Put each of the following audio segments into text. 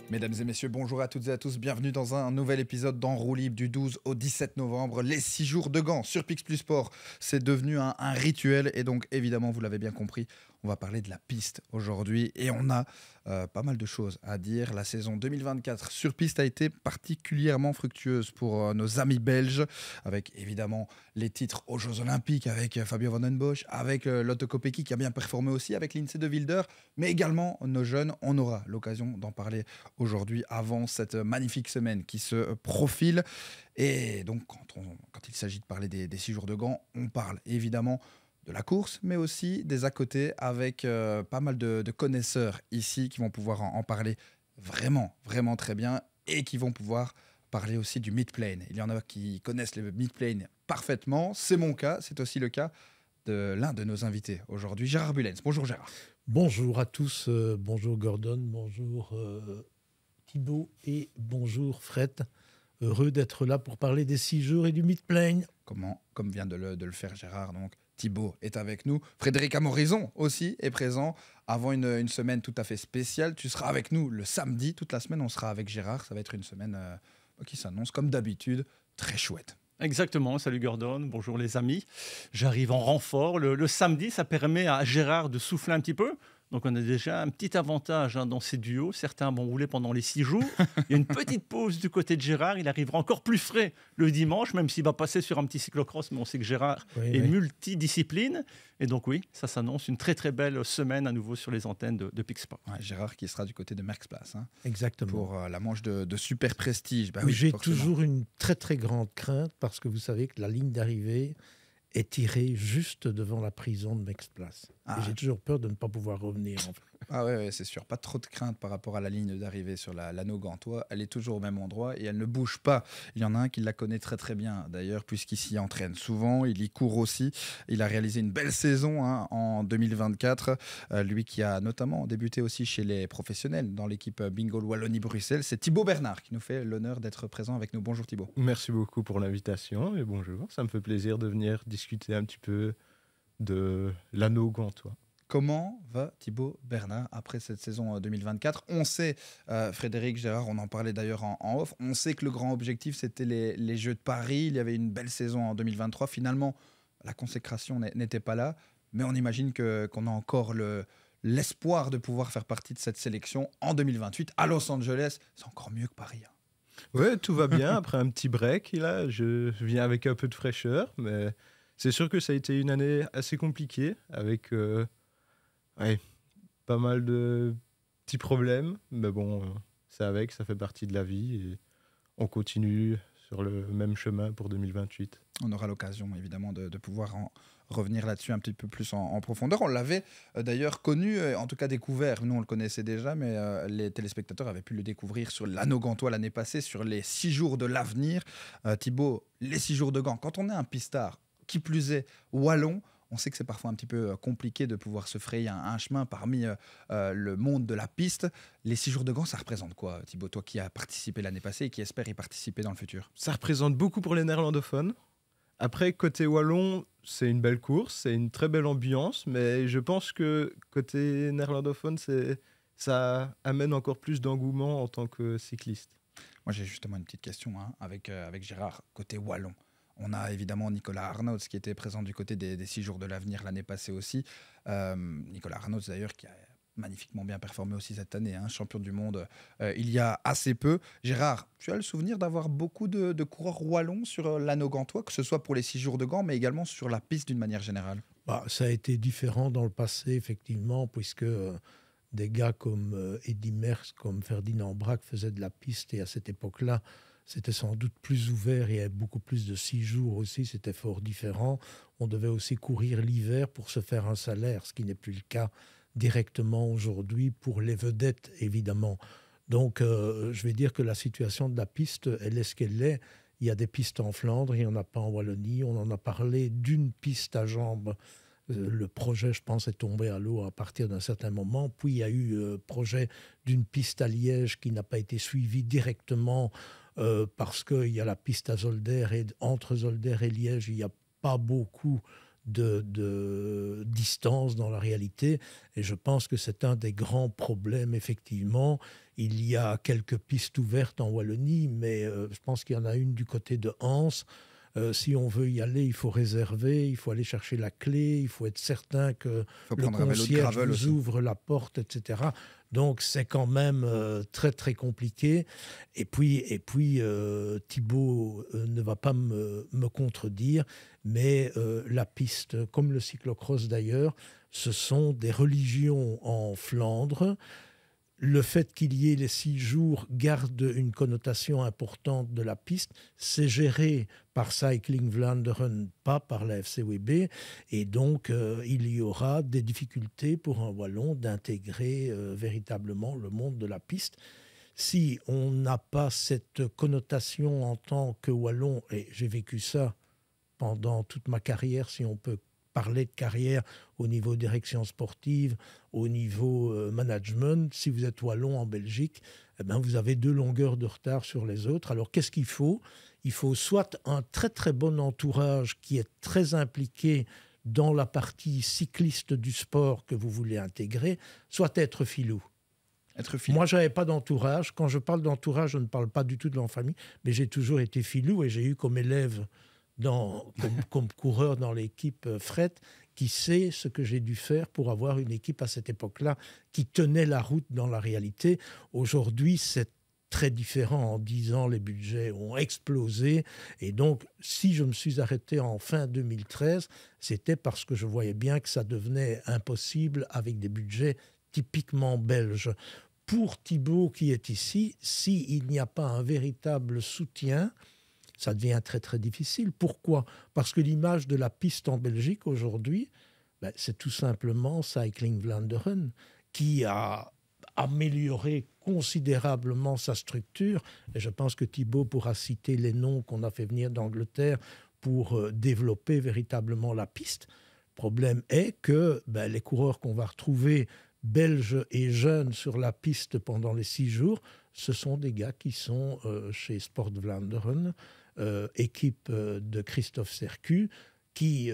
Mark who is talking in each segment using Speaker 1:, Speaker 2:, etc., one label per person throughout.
Speaker 1: Mesdames et messieurs, bonjour à toutes et à tous, bienvenue dans un nouvel épisode d'En roue libre du 12 au 17 novembre, les 6 jours de Gand sur Pix Plus Sport. C'est devenu un rituel et donc évidemment, vous l'avez bien compris, on va parler de la piste aujourd'hui et on a pas mal de choses à dire. La saison 2024 sur piste a été particulièrement fructueuse pour nos amis belges, avec évidemment les titres aux Jeux Olympiques avec Fabio Van den Bosch, avec Lotto Kopecky qui a bien performé aussi avec Lindsay de Wilder, mais également nos jeunes. On aura l'occasion d'en parler aujourd'hui avant cette magnifique semaine qui se profile. Et donc quand il s'agit de parler des 6 jours de Gand, on parle évidemment de la course, mais aussi des à côté avec pas mal de connaisseurs ici qui vont pouvoir en parler vraiment très bien et qui vont pouvoir parler aussi du mid-plane. Il y en a qui connaissent le mid-plane parfaitement, c'est mon cas, c'est aussi le cas de l'un de nos invités aujourd'hui, Gérard Bullens. Bonjour Gérard.
Speaker 2: Bonjour à tous, bonjour Gordon, bonjour Thibaut et bonjour Fred. Heureux d'être là pour parler des 6 jours et du mid-plane.
Speaker 1: Comme vient de le faire Gérard, donc Thibaut est avec nous. Frédéric Amorizon aussi est présent avant une semaine tout à fait spéciale. Tu seras avec nous le samedi. Toute la semaine, on sera avec Gérard. Ça va être une semaine qui s'annonce, comme d'habitude, très chouette.
Speaker 3: Exactement, salut Gordon, bonjour les amis. J'arrive en renfort. Le samedi, ça permet à Gérard de souffler un petit peu. Donc on a déjà un petit avantage dans ces duos. Certains vont rouler pendant les 6 jours. Il y a une petite pause du côté de Gérard. Il arrivera encore plus frais le dimanche, même s'il va passer sur un petit cyclocross. Mais on sait que Gérard est multidiscipline. Et donc oui, ça s'annonce une très belle semaine à nouveau sur les antennes de Pixport.
Speaker 1: Ouais, Gérard qui sera du côté de Merckxplace.
Speaker 2: Exactement.
Speaker 1: Pour la manche de super prestige.
Speaker 2: Bah oui, j'ai toujours une très grande crainte parce que vous savez que la ligne d'arrivée est tiré juste devant la prison de Merckxplace. Et j'ai toujours peur de ne pas pouvoir revenir. En fait.
Speaker 1: Ah ouais, c'est sûr. Pas trop de crainte par rapport à la ligne d'arrivée sur l'anneau gantois. Elle est toujours au même endroit et elle ne bouge pas. Il y en a un qui la connaît très bien d'ailleurs, puisqu'il s'y entraîne souvent. Il y court aussi. Il a réalisé une belle saison en 2024. Lui qui a notamment débuté aussi chez les professionnels dans l'équipe Bingo Wallonie-Bruxelles. C'est Thibaut Bernard qui nous fait l'honneur d'être présent avec nous. Bonjour Thibaut.
Speaker 4: Merci beaucoup pour l'invitation et bonjour. Ça me fait plaisir de venir discuter un petit peu de l'anneau gantois.
Speaker 1: Comment va Thibaut Bernard après cette saison 2024 ? On sait, Frédéric, Gérard, on en parlait d'ailleurs en off, on sait que le grand objectif, c'était les Jeux de Paris. Il y avait une belle saison en 2023. Finalement, la consécration n'était pas là. Mais on imagine qu'on a encore l'espoir de pouvoir faire partie de cette sélection en 2028 à Los Angeles. C'est encore mieux que Paris.
Speaker 4: Ouais, tout va bien. Après un petit break, là, je viens avec un peu de fraîcheur. Mais c'est sûr que ça a été une année assez compliquée avec... pas mal de petits problèmes, mais bon, ça fait partie de la vie et on continue sur le même chemin pour 2028.
Speaker 1: On aura l'occasion évidemment de pouvoir revenir là-dessus un petit peu plus en profondeur. On l'avait d'ailleurs connu, en tout cas découvert, nous on le connaissait déjà, mais les téléspectateurs avaient pu le découvrir sur l'anneau gantois l'année passée, sur les 6 jours de l'avenir. Thibaut, les 6 jours de Gand, quand on est un pistard, qui plus est wallon, on sait que c'est parfois un petit peu compliqué de pouvoir se frayer un chemin parmi le monde de la piste. Les 6 jours de Gand, ça représente quoi, Thibaut, toi qui as participé l'année passée et qui espère y participer dans le futur ?
Speaker 4: Ça représente beaucoup pour les néerlandophones. Après, côté wallon, c'est une belle course, c'est une très belle ambiance, mais je pense que côté néerlandophone, ça amène encore plus d'engouement en tant que cycliste.
Speaker 1: Moi, j'ai justement une petite question avec Gérard, côté wallon. On a évidemment Nicolas Arnauds qui était présent du côté des 6 jours de l'avenir l'année passée aussi. Nicolas Arnauds d'ailleurs qui a magnifiquement bien performé aussi cette année, champion du monde il y a assez peu. Gérard, tu as le souvenir d'avoir beaucoup de coureurs wallons sur l'anneau gantois, que ce soit pour les 6 jours de Gand, mais également sur la piste d'une manière générale ?
Speaker 2: Ça a été différent dans le passé, effectivement, puisque des gars comme Eddy Merckx, comme Ferdinand Braque faisaient de la piste et à cette époque-là, c'était sans doute plus ouvert, il y avait beaucoup plus de 6 jours aussi, c'était fort différent. On devait aussi courir l'hiver pour se faire un salaire, ce qui n'est plus le cas directement aujourd'hui pour les vedettes, évidemment. Donc, je vais dire que la situation de la piste, elle est ce qu'elle est. Il y a des pistes en Flandre, il n'y en a pas en Wallonie. On en a parlé d'une piste à jambes. Le projet, je pense, est tombé à l'eau à partir d'un certain moment. Puis, il y a eu le projet d'une piste à Liège qui n'a pas été suivie directement parce qu'il y a la piste à Zolder et entre Zolder et Liège, il n'y a pas beaucoup de distance dans la réalité. Et je pense que c'est un des grands problèmes, effectivement. Il y a quelques pistes ouvertes en Wallonie, mais je pense qu'il y en a une du côté de Anse. Si on veut y aller, il faut réserver, il faut aller chercher la clé, il faut être certain que le concierge vous ouvre la porte, etc. Donc c'est quand même très très compliqué. Et puis Thibaut ne va pas me contredire, mais la piste, comme le cyclocross d'ailleurs, ce sont des religions en Flandre. Le fait qu'il y ait les 6 jours garde une connotation importante de la piste. C'est géré par Cycling Vlaanderen, pas par la FCWB. Et donc, il y aura des difficultés pour un Wallon d'intégrer véritablement le monde de la piste. Si on n'a pas cette connotation en tant que Wallon, et j'ai vécu ça pendant toute ma carrière, si on peut parler de carrière au niveau direction sportive, au niveau management. Si vous êtes Wallon en Belgique, eh ben vous avez 2 longueurs de retard sur les autres. Alors qu'est-ce qu'il faut ? Il faut soit un très très bon entourage qui est très impliqué dans la partie cycliste du sport que vous voulez intégrer, soit être filou. Moi, je n'avais pas d'entourage. Quand je parle d'entourage, je ne parle pas du tout de l'enfamille, mais j'ai toujours été filou et j'ai eu comme élève comme coureur dans l'équipe fret, qui sait ce que j'ai dû faire pour avoir une équipe à cette époque-là qui tenait la route dans la réalité. Aujourd'hui, c'est très différent. En 10 ans, les budgets ont explosé. Et donc, si je me suis arrêté en fin 2013, c'était parce que je voyais bien que ça devenait impossible avec des budgets typiquement belges. Pour Thibaut qui est ici, s'il n'y a pas un véritable soutien, ça devient très très difficile. Pourquoi ? Parce que l'image de la piste en Belgique aujourd'hui, c'est tout simplement Cycling Vlaanderen qui a amélioré considérablement sa structure. Et je pense que Thibaut pourra citer les noms qu'on a fait venir d'Angleterre pour développer véritablement la piste. Le problème est que les coureurs qu'on va retrouver belges et jeunes sur la piste pendant les 6 jours, ce sont des gars qui sont chez Sport Vlaanderen, équipe de Christophe Sercu, qui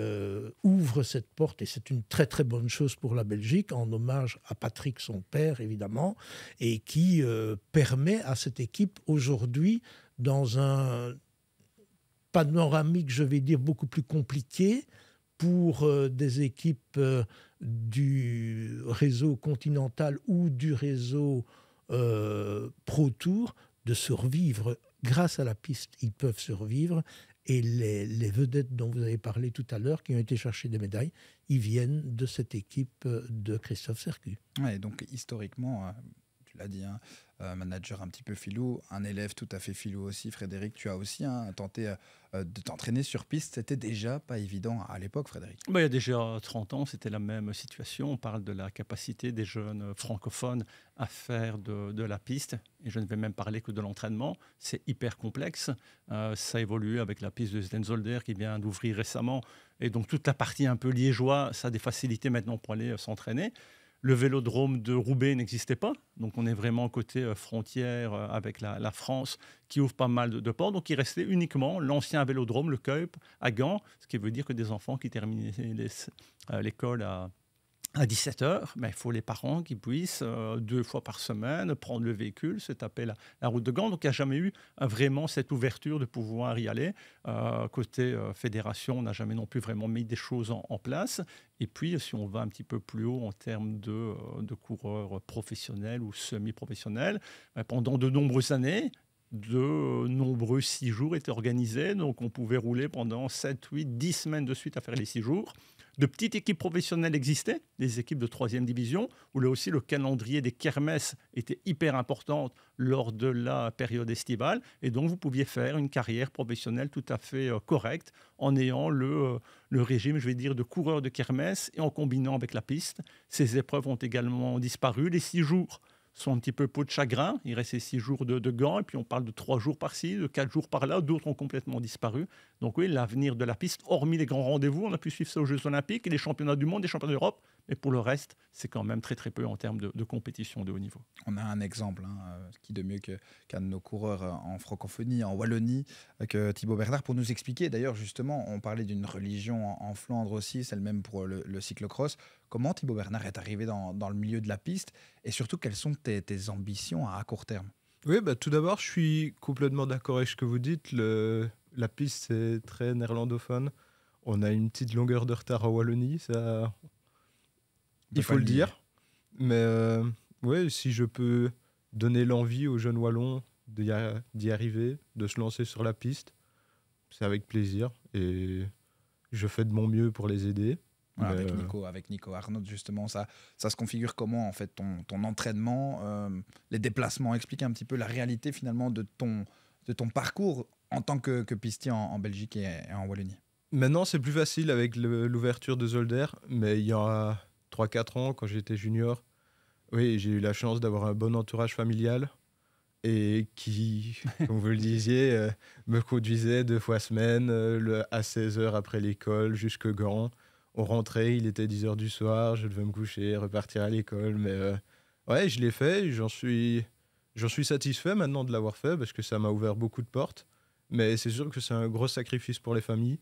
Speaker 2: ouvre cette porte, et c'est une très très bonne chose pour la Belgique, en hommage à Patrick, son père évidemment, et qui permet à cette équipe aujourd'hui, dans un panoramique, je vais dire, beaucoup plus compliqué, pour des équipes du réseau continental ou du réseau Pro Tour, de survivre. Grâce à la piste, ils peuvent survivre. Et les vedettes dont vous avez parlé tout à l'heure, qui ont été chercher des médailles, ils viennent de cette équipe de Christophe Sercu.
Speaker 1: Ouais, donc historiquement, tu l'as dit, manager un petit peu filou, un élève tout à fait filou aussi. Frédéric, tu as aussi tenté de t'entraîner sur piste. C'était déjà pas évident à l'époque, Frédéric.
Speaker 3: Il y a déjà 30 ans, c'était la même situation. On parle de la capacité des jeunes francophones à faire de la piste. Et je ne vais même parler que de l'entraînement. C'est hyper complexe. Ça évolue avec la piste de Stenzolder qui vient d'ouvrir récemment. Et donc toute la partie un peu liégeois, ça a des facilités maintenant pour aller s'entraîner. Le vélodrome de Roubaix n'existait pas, donc on est vraiment côté frontière avec la France qui ouvre pas mal de ports. Donc il restait uniquement l'ancien vélodrome, le Keup, à Gand, ce qui veut dire que des enfants qui terminaient l'école à 17h, il faut les parents qui puissent 2 fois par semaine prendre le véhicule, se taper la route de Gand. Donc il n'y a jamais eu vraiment cette ouverture de pouvoir y aller. Côté fédération, on n'a jamais non plus vraiment mis des choses en place. Et puis, si on va un petit peu plus haut en termes de coureurs professionnels ou semi-professionnels, pendant de nombreuses années, de nombreux 6 jours étaient organisés. Donc on pouvait rouler pendant 7, 8, 10 semaines de suite à faire les 6 jours. De petites équipes professionnelles existaient, des équipes de 3e division, où là aussi le calendrier des kermesses était hyper important lors de la période estivale. Et donc vous pouviez faire une carrière professionnelle tout à fait correcte en ayant le régime, je vais dire, de coureur de kermesse et en combinant avec la piste. Ces épreuves ont également disparu. Les 6 jours sont un petit peu peau de chagrin. Il reste 6 jours de Gand, et puis on parle de 3 jours par-ci, de 4 jours par-là. D'autres ont complètement disparu. Donc oui, l'avenir de la piste, hormis les grands rendez-vous, on a pu suivre ça aux Jeux Olympiques et les championnats du monde, les championnats d'Europe, Et pour le reste, c'est quand même très très peu en termes de compétition de haut niveau.
Speaker 1: On a un exemple, qui de mieux qu'un de nos coureurs en francophonie, en Wallonie, que Thibaut Bernard, pour nous expliquer. D'ailleurs, justement, on parlait d'une religion en Flandre aussi, c'est le même pour le cyclocross. Comment Thibaut Bernard est arrivé dans le milieu de la piste et surtout, quelles sont tes ambitions à court terme?
Speaker 4: Oui, tout d'abord, je suis complètement d'accord avec ce que vous dites. La piste, c'est très néerlandophone. On a une petite longueur de retard en Wallonie, ça, il faut le dire. Mais ouais, si je peux donner l'envie aux jeunes Wallons d'y arriver, de se lancer sur la piste, c'est avec plaisir. Et je fais de mon mieux pour les aider.
Speaker 1: Voilà, avec Nico Arnaud, justement, ça se configure comment, en fait, ton entraînement, les déplacements? Explique un petit peu la réalité, finalement, de ton parcours en tant que pistier en Belgique et en Wallonie.
Speaker 4: Maintenant, c'est plus facile avec l'ouverture de Zolder, mais il y a 3-4 ans, quand j'étais junior, oui, j'ai eu la chance d'avoir un bon entourage familial et qui, comme vous le disiez, me conduisait 2 fois semaine, à 16h après l'école, jusque Gand. On rentrait, il était 10h du soir, je devais me coucher, repartir à l'école. Mais ouais, je l'ai fait, j'en suis satisfait maintenant de l'avoir fait parce que ça m'a ouvert beaucoup de portes. Mais c'est sûr que c'est un gros sacrifice pour les familles.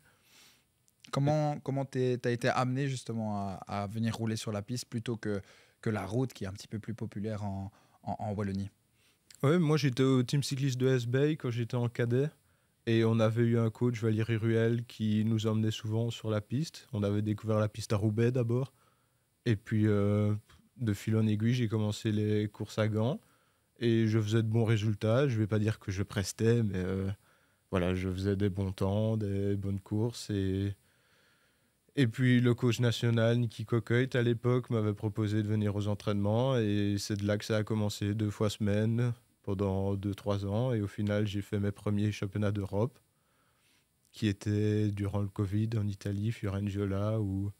Speaker 1: Comment t'as été amené justement à venir rouler sur la piste plutôt que la route qui est un petit peu plus populaire en Wallonie?
Speaker 4: Ouais, moi j'étais au team cycliste de S-Bay quand j'étais en cadet et on avait eu un coach, Valérie Ruel, qui nous emmenait souvent sur la piste. On avait découvert la piste à Roubaix d'abord et puis de fil en aiguille j'ai commencé les courses à Gand et je faisais de bons résultats. Je vais pas dire que je prestais, mais voilà, je faisais des bons temps, des bonnes courses et puis le coach national, Niki Cocoit, à l'époque, m'avait proposé de venir aux entraînements et c'est de là que ça a commencé 2 fois semaine pendant 2-3 ans. Et au final, j'ai fait mes premiers championnats d'Europe qui étaient durant le Covid en Italie, Fiorenzuola, où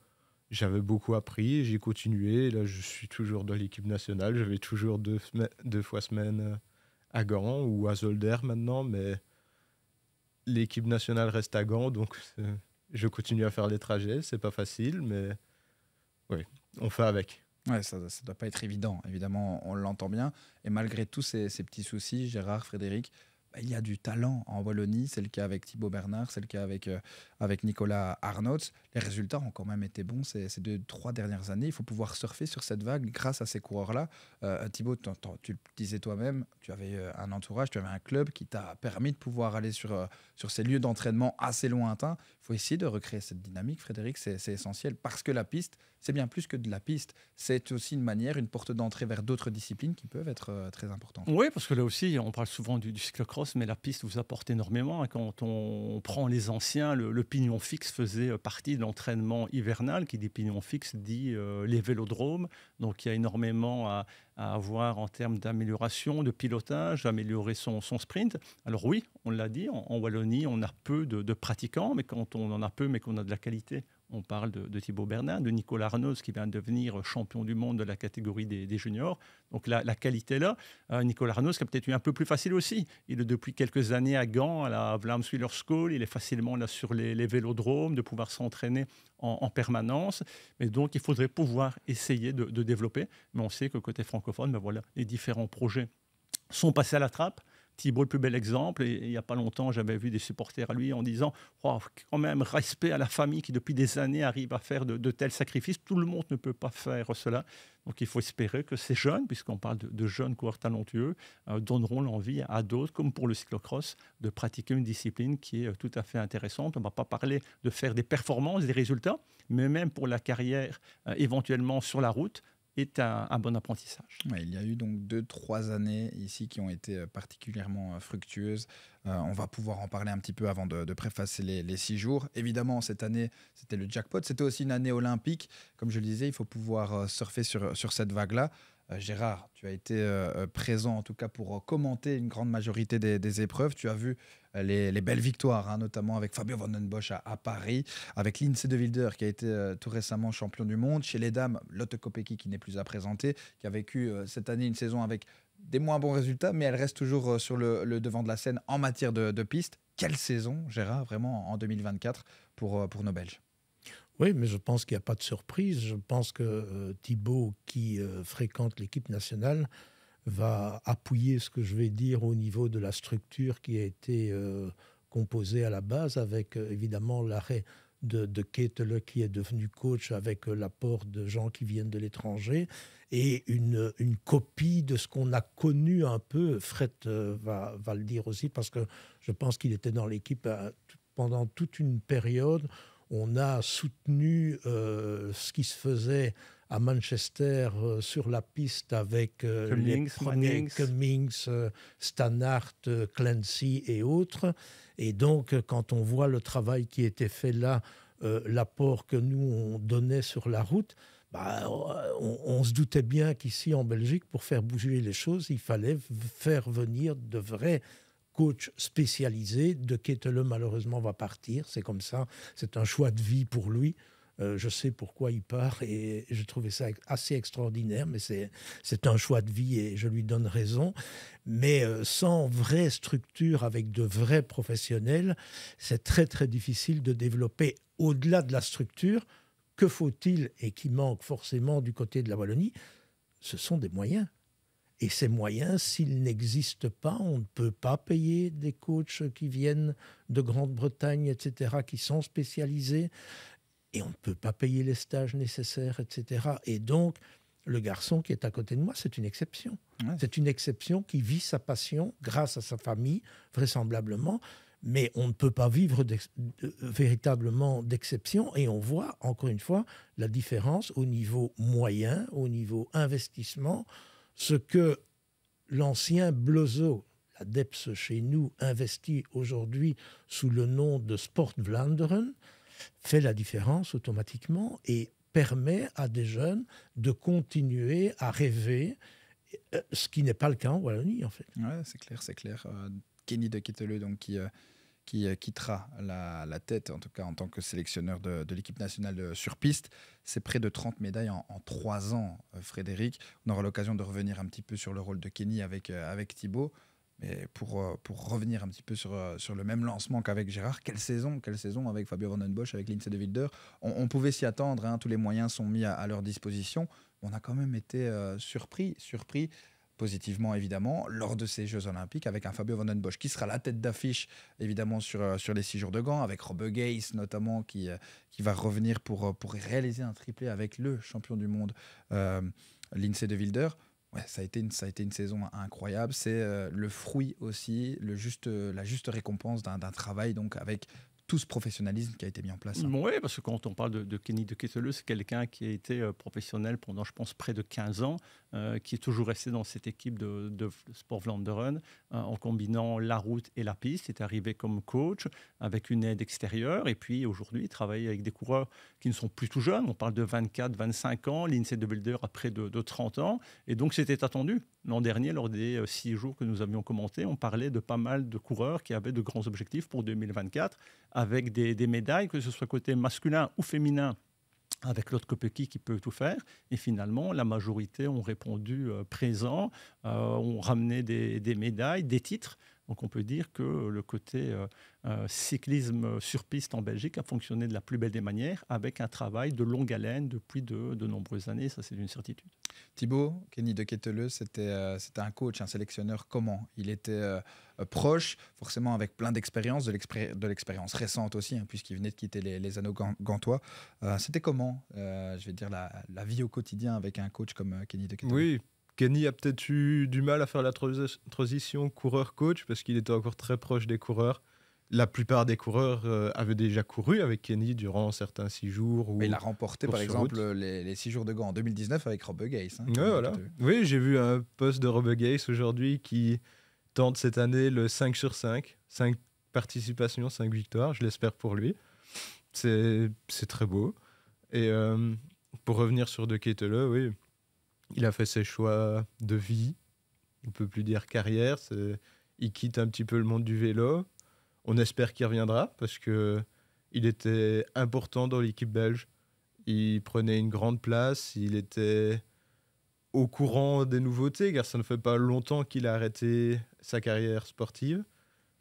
Speaker 4: j'avais beaucoup appris et j'ai continué. Et là, je suis toujours dans l'équipe nationale. Je vais toujours 2 fois semaine à Gand ou à Zolder maintenant, mais l'équipe nationale reste à Gand, donc je continue à faire les trajets, c'est pas facile, mais oui, on fait avec.
Speaker 1: Ouais, ça doit pas être évident, évidemment, on l'entend bien. Et malgré tous ces petits soucis, Gérard, Frédéric, il y a du talent en Wallonie. C'est le cas avec Thibaut Bernard, c'est le cas avec Nicolas Arnaud. Les résultats ont quand même été bons ces 2-3 dernières années. Il faut pouvoir surfer sur cette vague grâce à ces coureurs-là. Thibaut, tu le disais toi-même, tu avais un entourage, tu avais un club qui t'a permis de pouvoir aller sur ces lieux d'entraînement assez lointains. Il faut essayer de recréer cette dynamique, Frédéric, c'est essentiel. Parce que la piste, c'est bien plus que de la piste. C'est aussi une manière, une porte d'entrée vers d'autres disciplines qui peuvent être très importantes.
Speaker 3: Oui, parce que là aussi, on parle souvent du cyclocross, mais la piste vous apporte énormément. Quand on prend les anciens, le pignon fixe faisait partie de l'entraînement hivernal. Qui dit pignon fixe dit les vélodromes. Donc il y a énormément à avoir en termes d'amélioration, de pilotage, d'améliorer son sprint. Alors oui, on l'a dit, en Wallonie, on a peu de pratiquants, mais quand on en a peu, mais qu'on a de la qualité, on parle de Thibaut Bernard, de Nicolas Arnaud, qui vient de devenir champion du monde de la catégorie des juniors. Donc la qualité est là. Nicolas Arnaud, qui a peut-être eu un peu plus facile aussi. Il est depuis quelques années à Gand, à la Vlaamswieler School. Il est facilement là sur les vélodromes, de pouvoir s'entraîner en permanence. Mais donc, il faudrait pouvoir essayer de développer. Mais on sait que côté francophone, voilà, les différents projets sont passés à la trappe. Thibaut, le plus bel exemple, et il n'y a pas longtemps, j'avais vu des supporters à lui en disant oh, quand même, respect à la famille qui, depuis des années, arrive à faire de tels sacrifices. Tout le monde ne peut pas faire cela. Donc, il faut espérer que ces jeunes, puisqu'on parle de jeunes coureurs talentueux, donneront l'envie à d'autres, comme pour le cyclocross, de pratiquer une discipline qui est tout à fait intéressante. On ne va pas parler de faire des performances, des résultats, mais même pour la carrière, éventuellement sur la route, est un bon apprentissage.
Speaker 1: Ouais, il y a eu donc 2-3 années ici qui ont été particulièrement fructueuses. On va pouvoir en parler un petit peu avant de préfacer les 6 jours. Évidemment, cette année, c'était le jackpot. C'était aussi une année olympique. Comme je le disais, il faut pouvoir surfer sur cette vague-là. Gérard, tu as été présent en tout cas pour commenter une grande majorité des épreuves. Tu as vu les belles victoires, notamment avec Fabio Van den Bosch à Paris, avec Lindsay de Wilder qui a été tout récemment champion du monde. Chez les dames, Lotte Kopecky qui n'est plus à présenter, qui a vécu cette année une saison avec des moins bons résultats, mais elle reste toujours sur le devant de la scène en matière de piste. Quelle saison, Gérard, vraiment en 2024 pour nos Belges?
Speaker 2: Oui, mais je pense qu'il n'y a pas de surprise. Je pense que Thibaut, qui fréquente l'équipe nationale, va appuyer ce que je vais dire au niveau de la structure qui a été composée à la base, avec évidemment l'arrêt de Ketele qui est devenu coach, avec l'apport de gens qui viennent de l'étranger, et une copie de ce qu'on a connu un peu. Fred va le dire aussi, parce que je pense qu'il était dans l'équipe pendant toute une période. On a soutenu ce qui se faisait à Manchester sur la piste avec les premiers Cummings, Stannard, Clancy et autres. Et donc, quand on voit le travail qui était fait là, l'apport que nous, on donnait sur la route, on se doutait bien qu'ici, en Belgique, pour faire bouger les choses, il fallait faire venir de vrais coach spécialisé. De Ketele, malheureusement, va partir. C'est comme ça. C'est un choix de vie pour lui. Je sais pourquoi il part et je trouvais ça assez extraordinaire, mais c'est un choix de vie et je lui donne raison. Mais sans vraie structure, avec de vrais professionnels, c'est très, très difficile de développer au-delà de la structure. Que faut-il et qui manque forcément du côté de la Wallonie? Ce sont des moyens. Et ces moyens, s'ils n'existent pas, on ne peut pas payer des coachs qui viennent de Grande-Bretagne, etc., qui sont spécialisés. Et on ne peut pas payer les stages nécessaires, etc. Et donc, le garçon qui est à côté de moi, c'est une exception. Ouais. C'est une exception qui vit sa passion grâce à sa famille, vraisemblablement. Mais on ne peut pas vivre véritablement d'exception. Et on voit, encore une fois, la différence au niveau moyen, au niveau investissement. Ce que l'ancien Blozo, la DEPS chez nous, investit aujourd'hui sous le nom de Sport Vlaanderen, fait la différence automatiquement et permet à des jeunes de continuer à rêver, ce qui n'est pas le cas en Wallonie, en fait.
Speaker 1: Ouais, c'est clair, c'est clair. Kenny de Ketele, donc, qui quittera la tête, en tout cas en tant que sélectionneur de l'équipe nationale sur piste. C'est près de 30 médailles en 3 ans, Frédéric. On aura l'occasion de revenir un petit peu sur le rôle de Kenny avec Thibaut. Mais pour revenir un petit peu sur le même lancement qu'avec Gérard, quelle saison avec Fabio Van Den Bosch, avec Lindsay de Wilder. On pouvait s'y attendre, hein, tous les moyens sont mis à leur disposition. On a quand même été surpris, positivement évidemment, lors de ces Jeux Olympiques, avec un Fabio Van Den Bosch qui sera la tête d'affiche évidemment sur les 6 jours de Gand, avec Robbe Geis notamment qui va revenir pour réaliser un triplé avec le champion du monde Lindsay de Wilder. Ouais, ça a été une saison incroyable. C'est le fruit aussi, la juste récompense d'un travail donc avec tout ce professionnalisme qui a été mis en place.
Speaker 3: Oui, parce que quand on parle de Kenny de Ketele, c'est quelqu'un qui a été professionnel pendant, je pense, près de 15 ans, qui est toujours resté dans cette équipe de Sport Vlaanderen, en combinant la route et la piste. Il est arrivé comme coach, avec une aide extérieure, et puis aujourd'hui, il travaille avec des coureurs qui ne sont plus tout jeunes. On parle de 24, 25 ans, Lindsay de Wilder à près de 30 ans, et donc c'était attendu. L'an dernier, lors des 6 jours que nous avions commentés, on parlait de pas mal de coureurs qui avaient de grands objectifs pour 2024, avec des médailles, que ce soit côté masculin ou féminin, avec l'autre Kopecky qui peut tout faire. Et finalement, la majorité ont répondu présent, ont ramené des médailles, des titres. Donc on peut dire que le côté cyclisme sur piste en Belgique a fonctionné de la plus belle des manières, avec un travail de longue haleine depuis de nombreuses années. Ça, c'est une certitude.
Speaker 1: Thibaut, Kenny de Ketele, c'était un coach, un sélectionneur. Comment il était proche, forcément avec plein d'expérience, de l'expérience récente aussi, hein, puisqu'il venait de quitter les anneaux gantois. C'était comment, je vais dire, la vie au quotidien avec un coach comme Kenny de Ketele?
Speaker 4: Oui, Kenny a peut-être eu du mal à faire la transition coureur-coach parce qu'il était encore très proche des coureurs. La plupart des coureurs avaient déjà couru avec Kenny durant certains 6 jours.
Speaker 1: Mais il a remporté par exemple les 6 jours de Gand en 2019 avec Robbe Geis. Hein,
Speaker 4: ouais, voilà. Oui, j'ai vu un post de Robbe Geis aujourd'hui qui tente cette année le 5 sur 5. 5 participations, 5 victoires, je l'espère pour lui. C'est très beau. Et pour revenir sur De Ketele, oui, il a fait ses choix de vie. On ne peut plus dire carrière. Il quitte un petit peu le monde du vélo. On espère qu'il reviendra parce qu'il était important dans l'équipe belge. Il prenait une grande place. Il était au courant des nouveautés car ça ne fait pas longtemps qu'il a arrêté sa carrière sportive.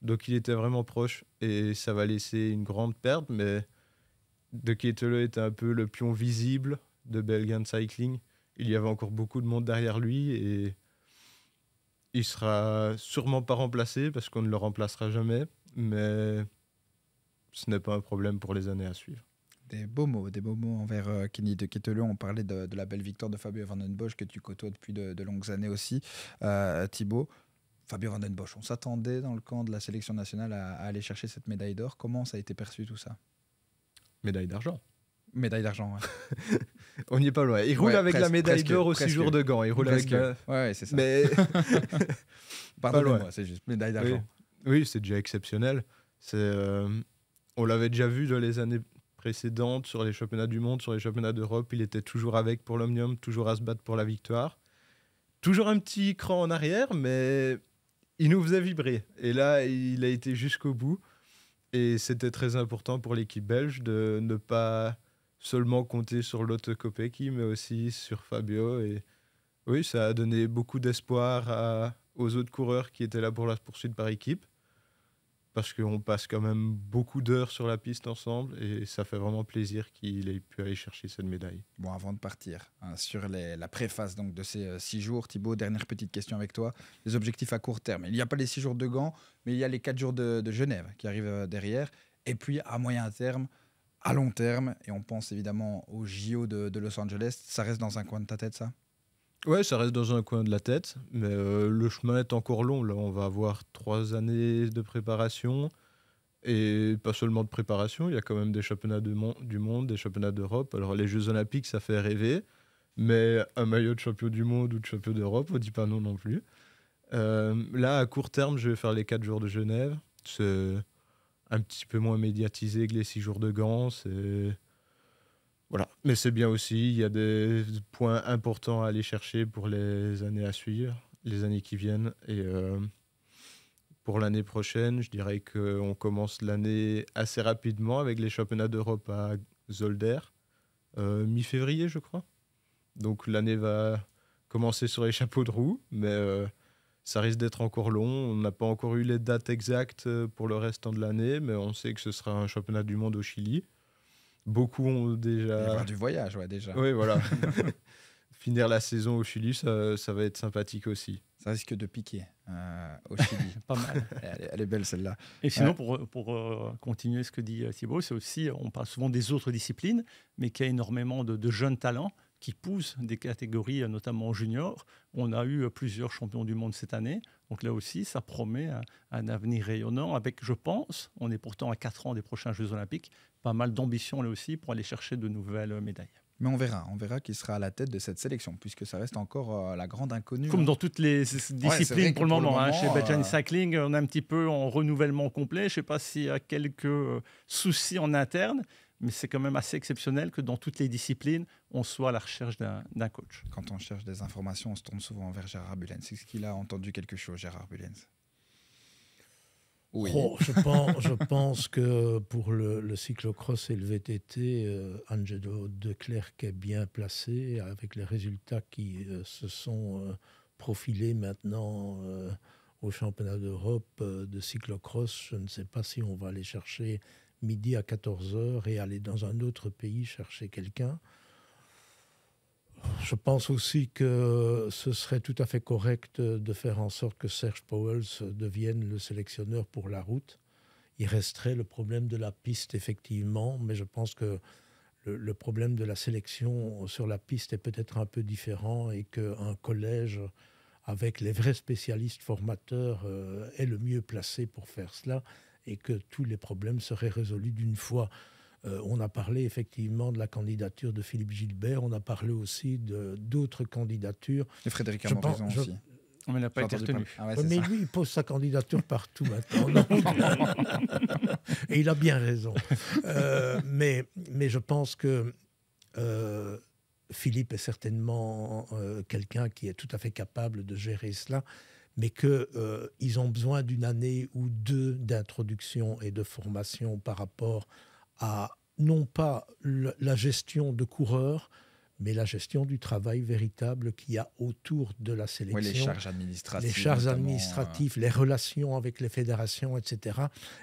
Speaker 4: Donc il était vraiment proche et ça va laisser une grande perte. Mais De Ketelaere était un peu le pion visible de Belgian Cycling. Il y avait encore beaucoup de monde derrière lui et il sera sûrement pas remplacé parce qu'on ne le remplacera jamais, mais ce n'est pas un problème pour les années à suivre.
Speaker 1: Des beaux mots envers Kenny de Ketelaere. On parlait de la belle victoire de Fabio Van den Bosch que tu côtoies depuis de longues années aussi. Thibaut, Fabio Van den Bosch, on s'attendait dans le camp de la sélection nationale à aller chercher cette médaille d'or. Comment ça a été perçu tout ça?
Speaker 4: Médaille d'argent.
Speaker 1: Médaille d'argent, ouais.
Speaker 4: On n'y est pas loin. Il roule avec la médaille d'or aux 6 jours de Gand. Il roule avec
Speaker 1: Ouais, c'est ça.
Speaker 4: Mais
Speaker 1: pardonnez-moi, c'est juste médaille d'argent.
Speaker 4: Oui, c'est déjà exceptionnel. On l'avait déjà vu dans les années précédentes sur les championnats du monde, sur les championnats d'Europe. Il était toujours avec pour l'Omnium, toujours à se battre pour la victoire. Toujours un petit cran en arrière, mais il nous faisait vibrer. Et là, il a été jusqu'au bout. Et c'était très important pour l'équipe belge de ne pas seulement compter sur Lotte Kopecky, mais aussi sur Fabio. Et oui, ça a donné beaucoup d'espoir aux autres coureurs qui étaient là pour la poursuite par équipe. Parce qu'on passe quand même beaucoup d'heures sur la piste ensemble et ça fait vraiment plaisir qu'il ait pu aller chercher cette médaille.
Speaker 1: Bon, avant de partir, sur la préface donc, de ces 6 jours, Thibaut, dernière petite question avec toi. Les objectifs à court terme. Il n'y a pas les 6 jours de Gand, mais il y a les 4 jours de Genève qui arrivent derrière. Et puis à moyen terme, à long terme, et on pense évidemment aux JO de Los Angeles, ça reste dans un coin de ta tête, ça?
Speaker 4: Ouais, ça reste dans un coin de la tête, mais le chemin est encore long. Là, on va avoir 3 années de préparation, et pas seulement de préparation, il y a quand même des championnats du monde, des championnats d'Europe. Alors les Jeux Olympiques, ça fait rêver, mais un maillot de champion du monde ou de champion d'Europe, on dit pas non plus. Là, à court terme, je vais faire les 4 jours de Genève. C'est un petit peu moins médiatisé que les 6 jours de Gand, voilà. Mais c'est bien aussi, il y a des points importants à aller chercher pour les années à suivre, les années qui viennent. Et pour l'année prochaine, je dirais qu'on commence l'année assez rapidement avec les championnats d'Europe à Zolder, mi-février, je crois. Donc l'année va commencer sur les chapeaux de roue, mais ça risque d'être encore long. On n'a pas encore eu les dates exactes pour le restant de l'année, mais on sait que ce sera un championnat du monde au Chili. Beaucoup ont déjà...
Speaker 1: Il va y avoir du voyage, ouais, déjà.
Speaker 4: Oui, voilà. Finir la saison au Chili, ça va être sympathique aussi.
Speaker 1: Ça risque de piquer au Chili.
Speaker 3: Pas mal.
Speaker 1: Elle est belle, celle-là.
Speaker 3: Et sinon, pour continuer ce que dit Thibaut, c'est aussi, on parle souvent des autres disciplines, mais qu'il y a énormément de jeunes talents qui poussent des catégories, notamment juniors. On a eu plusieurs champions du monde cette année. Donc là aussi, ça promet un avenir rayonnant avec, je pense, on est pourtant à 4 ans des prochains Jeux Olympiques, pas mal d'ambition là aussi pour aller chercher de nouvelles médailles.
Speaker 1: Mais on verra qui sera à la tête de cette sélection, puisque ça reste encore la grande inconnue.
Speaker 3: Comme dans toutes les disciplines pour le moment. Chez Belgian Cycling, on est un petit peu en renouvellement complet. Je ne sais pas s'il y a quelques soucis en interne, mais c'est quand même assez exceptionnel que dans toutes les disciplines, on soit à la recherche d'un coach.
Speaker 1: Quand on cherche des informations, on se tourne souvent vers Gérard Bullens. Est-ce qu'il a entendu quelque chose, Gérard Bullens?
Speaker 2: Oui. Je pense que pour le cyclocross et le VTT, Angelo Declercq est bien placé avec les résultats qui se sont profilés maintenant au championnat d'Europe de cyclocross. Je ne sais pas si on va aller chercher midi à 14h et aller dans un autre pays chercher quelqu'un. Je pense aussi que ce serait tout à fait correct de faire en sorte que Serge Pauwels devienne le sélectionneur pour la route. Il resterait le problème de la piste, effectivement, mais je pense que le problème de la sélection sur la piste est peut-être un peu différent et qu'un collège avec les vrais spécialistes formateurs est le mieux placé pour faire cela et que tous les problèmes seraient résolus d'une fois. On a parlé effectivement de la candidature de Philippe Gilbert, on a parlé aussi d'autres candidatures.
Speaker 1: Et Frédéric Amorizon aussi.
Speaker 3: Mais il n'a pas été retenu.
Speaker 2: Mais lui, il pose sa candidature partout maintenant. Et il a bien raison. Mais je pense que Philippe est certainement quelqu'un qui est tout à fait capable de gérer cela, mais qu'ils ont besoin d'une année ou deux d'introduction et de formation par rapport à non pas la gestion de coureurs, mais la gestion du travail véritable qu'il y a autour de la sélection.
Speaker 1: Oui, les charges administratives.
Speaker 2: Les charges administratives, les relations avec les fédérations, etc.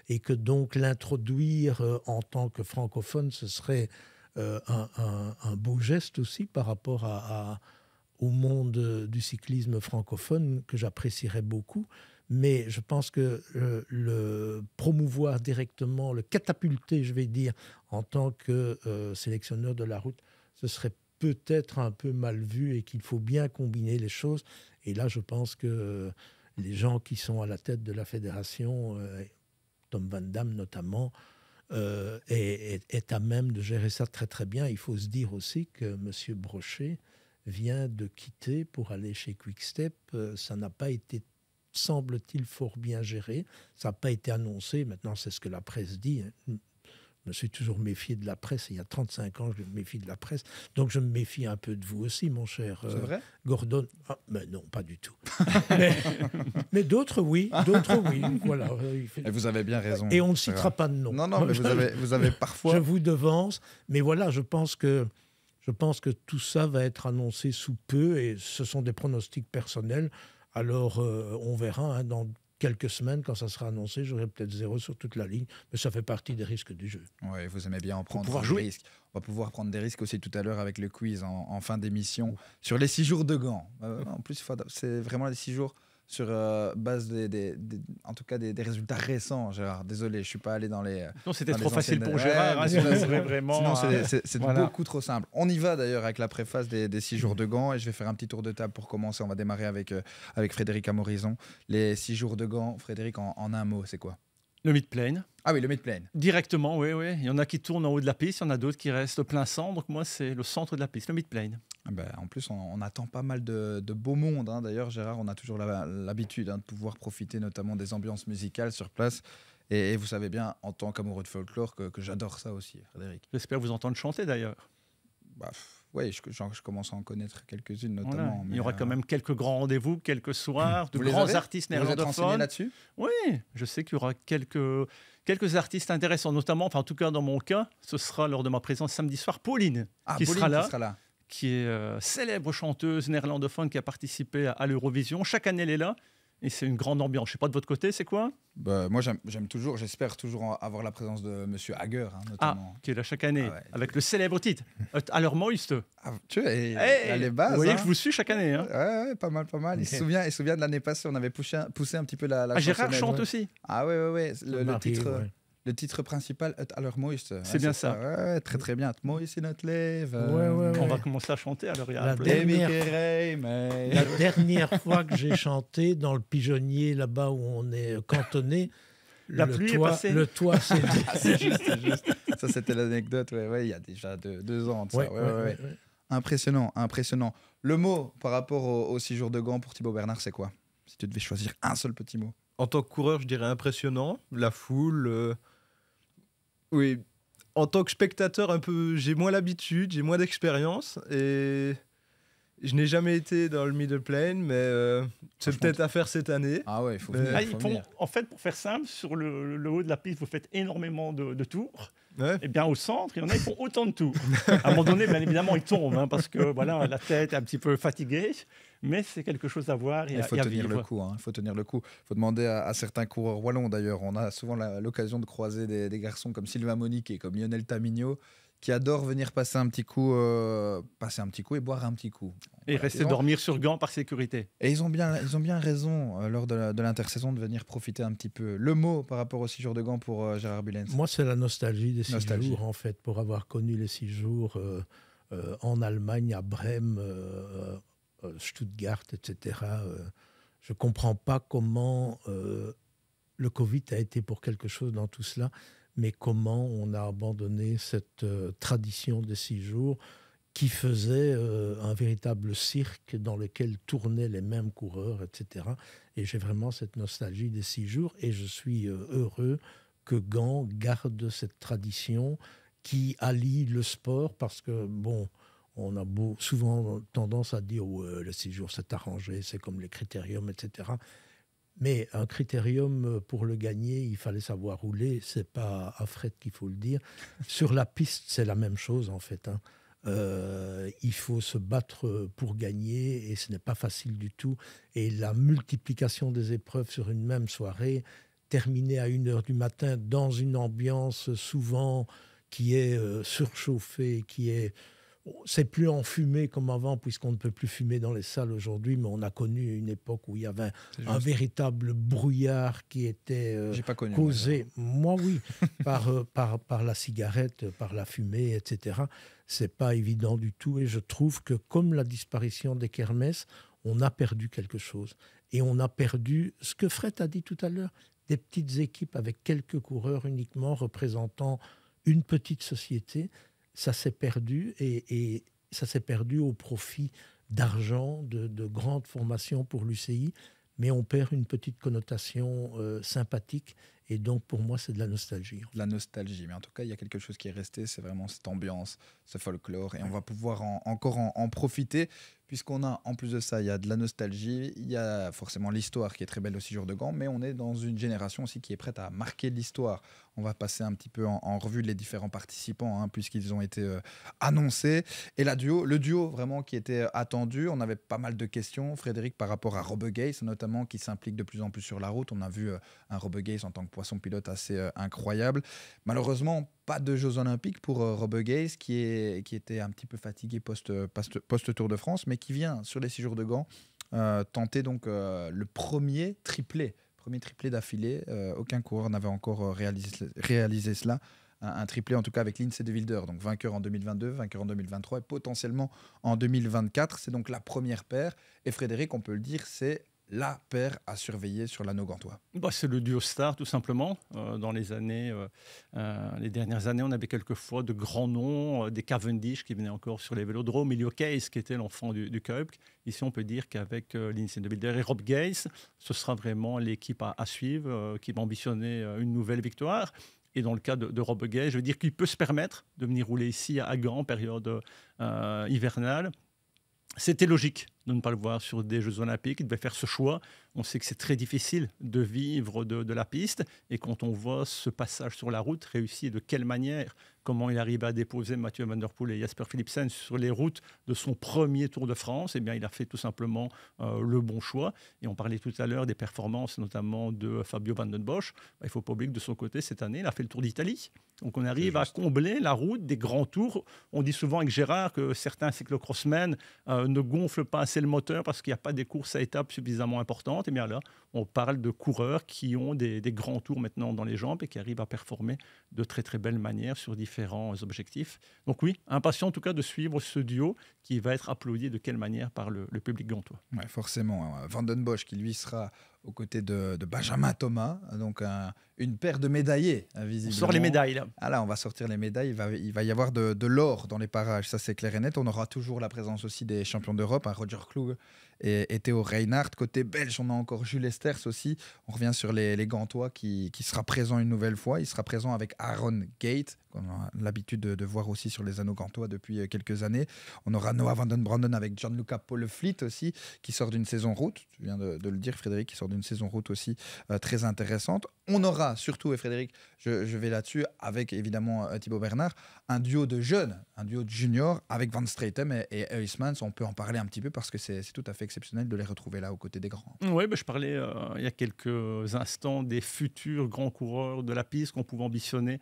Speaker 2: Et que donc l'introduire en tant que francophone, ce serait un beau geste aussi par rapport au monde du cyclisme francophone que j'apprécierais beaucoup. Mais je pense que le promouvoir directement, le catapulter, je vais dire, en tant que sélectionneur de la route, ce serait peut-être un peu mal vu et qu'il faut bien combiner les choses. Et là, je pense que les gens qui sont à la tête de la fédération, Tom Van Dam notamment, est à même de gérer ça très très bien. Il faut se dire aussi que M. Brochet vient de quitter pour aller chez Quick-Step. Ça n'a pas été, semble-t-il, fort bien géré. Ça n'a pas été annoncé. Maintenant, c'est ce que la presse dit. Je me suis toujours méfié de la presse. Il y a 35 ans, je me méfie de la presse. Donc, je me méfie un peu de vous aussi, mon cher
Speaker 1: C'est vrai
Speaker 2: Gordon. Ah, mais non, pas du tout. mais d'autres, oui. Voilà.
Speaker 1: Et vous avez bien raison.
Speaker 2: Et on ne
Speaker 1: c'est
Speaker 2: citera
Speaker 1: grave.
Speaker 2: pas de nom.
Speaker 1: Non, mais vous avez parfois...
Speaker 2: Je vous devance. Mais voilà, je pense que tout ça va être annoncé sous peu et ce sont des pronostics personnels. Alors, on verra dans quelques semaines, quand ça sera annoncé, j'aurai peut-être 0 sur toute la ligne, mais ça fait partie des risques du jeu.
Speaker 1: Oui, vous aimez bien en prendre
Speaker 3: pouvoir
Speaker 1: des
Speaker 3: jouer.
Speaker 1: risques. On va pouvoir prendre des risques aussi tout à l'heure avec le quiz en fin d'émission sur les 6 jours de Gand. En plus, c'est vraiment les 6 jours sur base en tout cas des résultats récents, Gérard. Désolé, je ne suis pas allé dans les...
Speaker 3: Non, c'était
Speaker 1: dans
Speaker 3: trop
Speaker 1: les
Speaker 3: facile
Speaker 1: anciennes-
Speaker 3: pour Gérard.
Speaker 1: Ouais,
Speaker 3: Sinon,
Speaker 1: mais
Speaker 3: on pourrait vraiment,
Speaker 1: Sinon, c'est
Speaker 3: voilà.
Speaker 1: beaucoup trop simple. On y va d'ailleurs avec la préface des 6 jours de Gand et je vais faire un petit tour de table pour commencer. On va démarrer avec Frédéric Amorizon. Les 6 jours de Gand, Frédéric, en un mot, c'est quoi?
Speaker 3: Le mid-plane.
Speaker 1: Ah oui, le mid-plane.
Speaker 3: Directement, oui. Il y en a qui tournent en haut de la piste, il y en a d'autres qui restent plein centre. Donc moi, c'est le centre de la piste, le mid-plane.
Speaker 1: En plus, on attend pas mal de beau monde. D'ailleurs, Gérard, on a toujours l'habitude de pouvoir profiter notamment des ambiances musicales sur place. Et vous savez bien, en tant qu'amoureux de folklore, que j'adore ça aussi, Frédéric.
Speaker 3: J'espère vous entendre chanter d'ailleurs.
Speaker 1: Oui, je commence à en connaître quelques-unes
Speaker 3: Voilà.
Speaker 1: notamment.
Speaker 3: Il y aura quand même quelques grands rendez-vous, quelques soirs, de
Speaker 1: Vous les
Speaker 3: grands
Speaker 1: avez
Speaker 3: artistes
Speaker 1: Vous êtes renseigné
Speaker 3: néerlandophones.
Speaker 1: là-dessus?
Speaker 3: Oui, je sais qu'il y aura quelques artistes intéressants, notamment, enfin en tout cas dans mon cas, ce sera lors de ma présence samedi soir, Pauline, qui
Speaker 1: Pauline
Speaker 3: sera là, qui est célèbre chanteuse néerlandophone qui a participé à l'Eurovision. Chaque année, elle est là. Et c'est une grande ambiance. Je ne sais pas de votre côté, c'est quoi?
Speaker 1: Moi, j'aime toujours, j'espère toujours avoir la présence de Monsieur Hager, notamment.
Speaker 3: Qui est là chaque année,
Speaker 1: Ouais.
Speaker 3: avec le célèbre titre Alors Moist.
Speaker 1: Tu vois, il a les bases.
Speaker 3: Vous voyez que je vous suis chaque année.
Speaker 1: Ouais, pas mal. Il se souvient de l'année passée, on avait poussé un petit peu la
Speaker 3: Gérard
Speaker 1: chansonnette.
Speaker 3: chante aussi.
Speaker 1: Ah ouais.
Speaker 2: Marie,
Speaker 1: Le titre principal, Alors Moist.
Speaker 3: C'est bien ça.
Speaker 1: Ouais, très bien. Moist in notre lève.
Speaker 2: Ouais.
Speaker 3: On va commencer à chanter. Alors, il y a
Speaker 2: La
Speaker 3: un peu-
Speaker 2: dernière- La dernière fois que j'ai chanté dans le pigeonnier, là-bas où on est cantonné,
Speaker 3: La pluie est passée.
Speaker 2: Le toit, c'est...
Speaker 1: C'est juste. Ça, c'était l'anecdote. Ouais, il y a déjà 2 ans de ça. Ouais. Impressionnant. Le mot par rapport aux 6 jours de Gand pour Thibaut Bernard, c'est quoi? Si tu devais choisir un seul petit mot.
Speaker 4: En tant que coureur, je dirais impressionnant. La foule. Oui. En tant que spectateur, j'ai moins l'habitude, j'ai moins d'expérience. Et je n'ai jamais été dans le middle plane, mais c'est
Speaker 1: Franchement,
Speaker 4: peut-être à faire cette année.
Speaker 1: Ah ouais, il faut
Speaker 4: Mais-
Speaker 1: venir.
Speaker 3: Ils font, en fait, pour faire simple, sur le haut de la piste, vous faites énormément de tours.
Speaker 4: Ouais.
Speaker 3: Et bien au centre, il y en a qui font autant de tours. À un moment donné, bien évidemment, ils tombent parce que voilà, la tête est un petit peu fatiguée. Mais c'est quelque chose à voir et
Speaker 1: Il faut
Speaker 3: à
Speaker 1: tenir
Speaker 3: vivre.
Speaker 1: le coup. Il faut tenir le coup. Il faut demander à certains coureurs wallons, d'ailleurs. On a souvent l'occasion de croiser des garçons comme Sylvain Monique et comme Lionel Tamigno qui adorent venir passer un petit coup et boire un petit coup.
Speaker 3: Et
Speaker 1: Voilà.
Speaker 3: rester dormir sur Gand par sécurité.
Speaker 1: Et ils ont bien raison lors de l'intersaison de venir profiter un petit peu. Le mot par rapport aux 6 jours de Gand pour Gérard Billens.
Speaker 2: Moi, c'est la nostalgie des 6
Speaker 1: Nostalgie.
Speaker 2: jours, en fait, pour avoir connu les 6 jours en Allemagne, à Brême, Stuttgart, etc. Je ne comprends pas comment le Covid a été pour quelque chose dans tout cela, mais comment on a abandonné cette tradition des 6 jours qui faisait un véritable cirque dans lequel tournaient les mêmes coureurs, etc. Et j'ai vraiment cette nostalgie des 6 jours et je suis heureux que Gand garde cette tradition qui allie le sport parce que, bon, on a souvent tendance à dire le 6 jours c'est arrangé, c'est comme les critériums, etc. Mais un critérium, pour le gagner, il fallait savoir rouler. C'est pas à Fred qu'il faut le dire. Sur la piste, c'est la même chose, en fait. il faut se battre pour gagner et ce n'est pas facile du tout. Et la multiplication des épreuves sur une même soirée, terminée à 1h du matin dans une ambiance souvent qui est surchauffée, c'est plus enfumé comme avant, puisqu'on ne peut plus fumer dans les salles aujourd'hui, mais on a connu une époque où il y avait un véritable brouillard qui était
Speaker 1: J'ai pas connu,
Speaker 2: causé, moi oui, par la cigarette, par la fumée, etc. C'est pas évident du tout, et je trouve que comme la disparition des kermesses, on a perdu quelque chose. Et on a perdu, ce que Fred a dit tout à l'heure, des petites équipes avec quelques coureurs uniquement représentant une petite société. Ça s'est perdu et ça s'est perdu au profit d'argent, de grandes formations pour l'UCI, mais on perd une petite connotation sympathique et donc pour moi c'est de la nostalgie.
Speaker 1: De la nostalgie, mais en tout cas il y a quelque chose qui est resté, c'est vraiment cette ambiance, ce folklore, et on va pouvoir encore en profiter, puisqu'on a en plus de ça, il y a de la nostalgie, il y a forcément l'histoire qui est très belle aussi jour de Gand, mais on est dans une génération aussi qui est prête à marquer l'histoire. On va passer un petit peu en revue les différents participants, puisqu'ils ont été annoncés. Et le duo vraiment qui était attendu, on avait pas mal de questions, Frédéric, par rapport à Robbe Geis, notamment, qui s'implique de plus en plus sur la route. On a vu un Robbe Geis en tant que poisson pilote assez incroyable. Malheureusement, pas de Jeux Olympiques pour Robbe Geis, qui était un petit peu fatigué post-Tour de France, mais qui vient sur les 6 jours de Gand tenter donc le premier triplé d'affilée. Aucun coureur n'avait encore réalisé cela. Un triplé en tout cas avec Lindsay de Wilder, donc vainqueur en 2022, vainqueur en 2023 et potentiellement en 2024. C'est donc la première paire. Et Frédéric, on peut le dire, c'est la paire à surveiller sur l'anneau gantois.
Speaker 3: C'est le duo star, tout simplement. Dans les dernières années, on avait quelquefois de grands noms, des Cavendish qui venaient encore sur les vélodromes, Elio Case qui était l'enfant du Cup. Ici, on peut dire qu'avec Lindsay de Wilder et Rob Geis, ce sera vraiment l'équipe à suivre, qui va ambitionner une nouvelle victoire. Et dans le cas de Robbe Geis, je veux dire qu'il peut se permettre de venir rouler ici à Gand en période hivernale. C'était logique de ne pas le voir sur des Jeux Olympiques. Il devait faire ce choix. On sait que c'est très difficile de vivre de la piste. Et quand on voit ce passage sur la route réussi, de quelle manière, comment il arrive à déposer Mathieu Van Der Poel et Jasper Philipsen sur les routes de son premier Tour de France, eh bien, il a fait tout simplement le bon choix. Et on parlait tout à l'heure des performances, notamment de Fabio Van Den Bosch. Il ne faut pas oublier que de son côté, cette année, il a fait le Tour d'Italie. Donc on arrive à combler la route des grands tours. On dit souvent avec Gérard que certains cyclocrossmen ne gonflent pas assez le moteur parce qu'il n'y a pas des courses à étapes suffisamment importantes. Et bien là, on parle de coureurs qui ont des grands tours maintenant dans les jambes et qui arrivent à performer de très très belles manières sur différents objectifs. Donc oui, impatient en tout cas de suivre ce duo qui va être applaudi de quelle manière par le public gantois.
Speaker 1: Ouais, forcément. Van Den Bosch qui lui sera aux côtés de Benjamin Thomas, donc une paire de médaillés, visiblement.
Speaker 3: On sort les médailles là.
Speaker 1: Ah là, on va sortir les médailles, il va y avoir de l'or dans les parages, ça c'est clair et net. On aura toujours la présence aussi des champions d'Europe, Roger Kluge et Théo Reinhardt. Côté belge, on a encore Jules Esters aussi. On revient sur les Gantois qui sera présent une nouvelle fois. Il sera présent avec Aaron Gate, qu'on a l'habitude de voir aussi sur les anneaux gantois depuis quelques années. On aura Noah Van Den Branden avec Gianluca Pollefleet aussi, qui sort d'une saison route. Tu viens de le dire, Frédéric, qui sort d'une saison route aussi très intéressante. On aura surtout, et Frédéric, je vais là-dessus, avec évidemment Thibaut Bernard, un duo de jeunes, un duo de juniors avec Van Straetem et Huysmans. On peut en parler un petit peu parce que c'est tout à fait exceptionnel de les retrouver là aux côtés des grands.
Speaker 3: Oui, je parlais il y a quelques instants des futurs grands coureurs de la piste qu'on pouvait ambitionner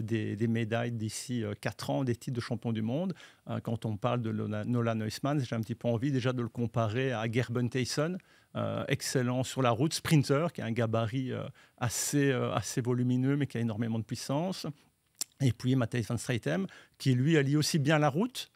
Speaker 3: des médailles d'ici 4 ans, des titres de champion du monde. Quand on parle de Nolan Huysmans, j'ai un petit peu envie déjà de le comparer à Gerben Thijssen, excellent sur la route, sprinter, qui a un gabarit assez volumineux mais qui a énormément de puissance. Et puis Matthijs Van Straetem, qui lui allie aussi bien la route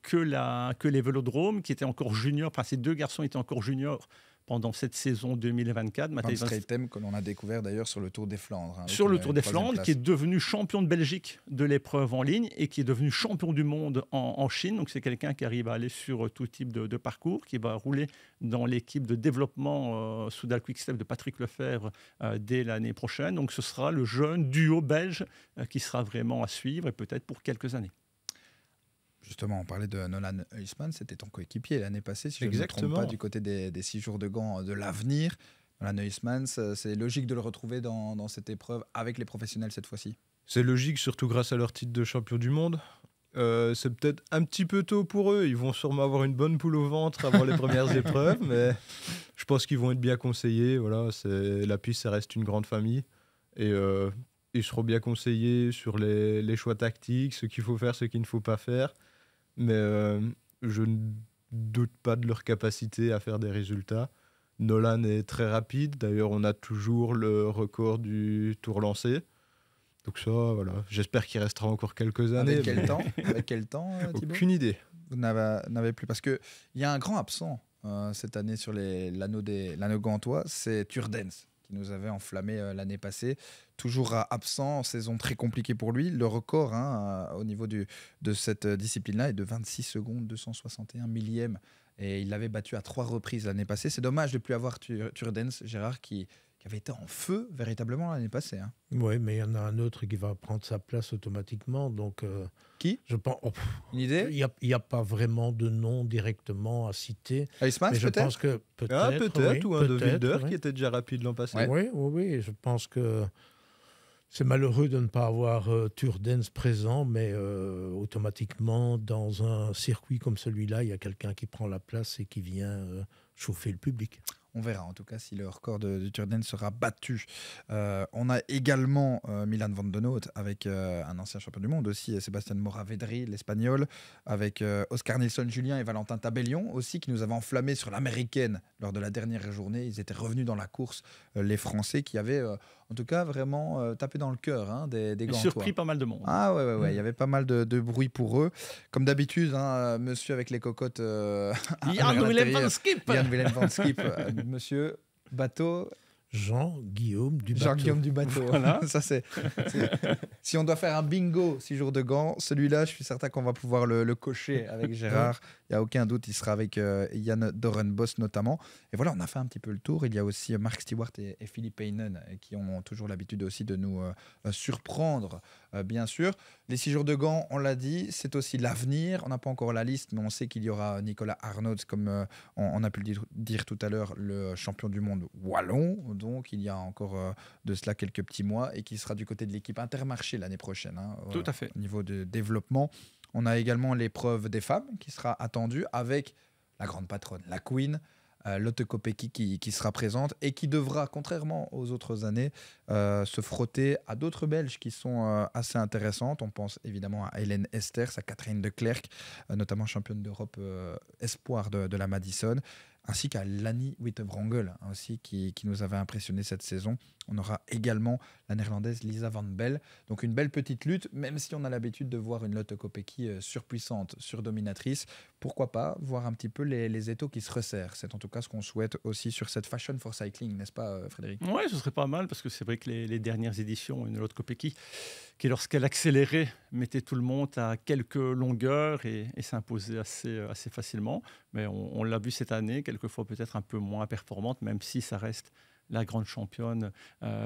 Speaker 3: que les vélodromes, qui étaient encore juniors. Enfin, ces deux garçons étaient encore juniors pendant cette saison 2024.
Speaker 1: Van Straetem, que l'on a découvert d'ailleurs sur le Tour des Flandres.
Speaker 3: Sur le Tour des Flandres, qui est devenu champion de Belgique de l'épreuve en ligne et qui est devenu champion du monde en Chine. Donc c'est quelqu'un qui arrive à aller sur tout type de parcours, qui va rouler dans l'équipe de développement Soudal Quick-Step de Patrick Lefebvre dès l'année prochaine. Donc ce sera le jeune duo belge qui sera vraiment à suivre et peut-être pour quelques années.
Speaker 1: Justement, on parlait de Nolan Huysmans, c'était ton coéquipier l'année passée, si je ne me trompe
Speaker 4: Exactement.
Speaker 1: pas, du côté des 6 jours de Gand de l'avenir. Nolan Huysmans, c'est logique de le retrouver dans cette épreuve avec les professionnels cette fois-ci.
Speaker 4: C'est logique, surtout grâce à leur titre de champion du monde. C'est peut-être un petit peu tôt pour eux. Ils vont sûrement avoir une bonne poule au ventre avant les premières épreuves, mais je pense qu'ils vont être bien conseillés. Voilà, la piste, ça reste une grande famille. Et ils seront bien conseillés sur les choix tactiques, ce qu'il faut faire, ce qu'il ne faut pas faire. Mais je ne doute pas de leur capacité à faire des résultats. Nolan est très rapide. D'ailleurs, on a toujours le record du tour lancé. Donc ça, voilà. J'espère qu'il restera encore quelques années.
Speaker 1: Avec quel temps, Thibaut ?
Speaker 4: Aucune idée.
Speaker 1: Vous n'avez plus. Parce qu'il y a un grand absent cette année sur l'anneau gantois, c'est Turdens, qui nous avait enflammé l'année passée. Toujours absent, saison très compliquée pour lui. Le record au niveau de cette discipline-là est de 26 secondes, 261 millièmes. Et il l'avait battu à 3 reprises l'année passée. C'est dommage de ne plus avoir Turdens, Gérard, qui avait été en feu véritablement l'année passée. Hein.
Speaker 2: Oui, mais il y en a un autre qui va prendre sa place automatiquement. Donc,
Speaker 1: qui ?
Speaker 2: Je pense.
Speaker 1: Une idée ?
Speaker 2: Il n'y a pas vraiment de nom directement à citer.
Speaker 1: Iceman,
Speaker 2: mais je
Speaker 1: peut-être ?
Speaker 2: pense que
Speaker 4: Peut-être, ou un de Wilder
Speaker 2: oui.
Speaker 4: qui était déjà rapide l'an passé.
Speaker 2: Ouais. Oui. Je pense que c'est malheureux de ne pas avoir Turdens présent, mais automatiquement, dans un circuit comme celui-là, il y a quelqu'un qui prend la place et qui vient chauffer le public.
Speaker 1: On verra en tout cas si le record de Turdens sera battu. On a également Milan van den Noot avec un ancien champion du monde aussi, Sébastien Moravedri, l'Espagnol, avec Oscar Nilsson Julien et Valentin Tabellion aussi, qui nous avaient enflammés sur l'américaine lors de la dernière journée. Ils étaient revenus dans la course, les Français, qui avaient en tout cas vraiment tapé dans le cœur des Gantois.
Speaker 3: Surpris pas mal de monde.
Speaker 1: Ah ouais. Il y avait pas mal de bruit pour eux. Comme d'habitude, monsieur avec les cocottes.
Speaker 3: Jan-Willem van Schip.
Speaker 1: Jan-Willem van Schip, monsieur bateau.
Speaker 2: Jean-Guillaume du bateau.
Speaker 1: Jean-Guillaume du bateau.
Speaker 3: Voilà.
Speaker 1: Ça, c'est... Si on doit faire un bingo 6 jours de gants, celui-là, je suis certain qu'on va pouvoir le cocher avec Gérard. Il n'y a aucun doute, il sera avec Yann Dorenbos notamment. Et voilà, on a fait un petit peu le tour. Il y a aussi Mark Stewart et Philippe Heinen qui ont toujours l'habitude aussi de nous surprendre, bien sûr. Les 6 jours de gants, on l'a dit, c'est aussi l'avenir. On n'a pas encore la liste, mais on sait qu'il y aura Nicolas Arnauds, comme on a pu le dire tout à l'heure, le champion du monde wallon. Donc, il y a encore de cela quelques petits mois et qui sera du côté de l'équipe Intermarché l'année prochaine.
Speaker 3: Tout à fait.
Speaker 1: Au niveau de développement. On a également l'épreuve des femmes qui sera attendue avec la grande patronne, la Queen, Lotte Kopecky qui sera présente et qui devra, contrairement aux autres années, se frotter à d'autres Belges qui sont assez intéressantes. On pense évidemment à Hélène Esters, à Catherine de Klerk, notamment championne d'Europe espoir de la Madison, ainsi qu'à Lani Wittevrangle aussi qui nous avait impressionné cette saison. On aura également la néerlandaise Lisa Van Belle. Donc une belle petite lutte, même si on a l'habitude de voir une Lotte Kopecky surpuissante, surdominatrice. Pourquoi pas voir un petit peu les étaux qui se resserrent. C'est en tout cas ce qu'on souhaite aussi sur cette Fashion for Cycling, n'est-ce pas Frédéric ?
Speaker 3: Oui, ce serait pas mal parce que c'est vrai que les dernières éditions, une Lotte Kopecky, qui lorsqu'elle accélérait, mettait tout le monde à quelques longueurs et s'imposait assez facilement. Mais on l'a vu cette année, quelquefois peut-être un peu moins performante, même si ça reste la grande championne.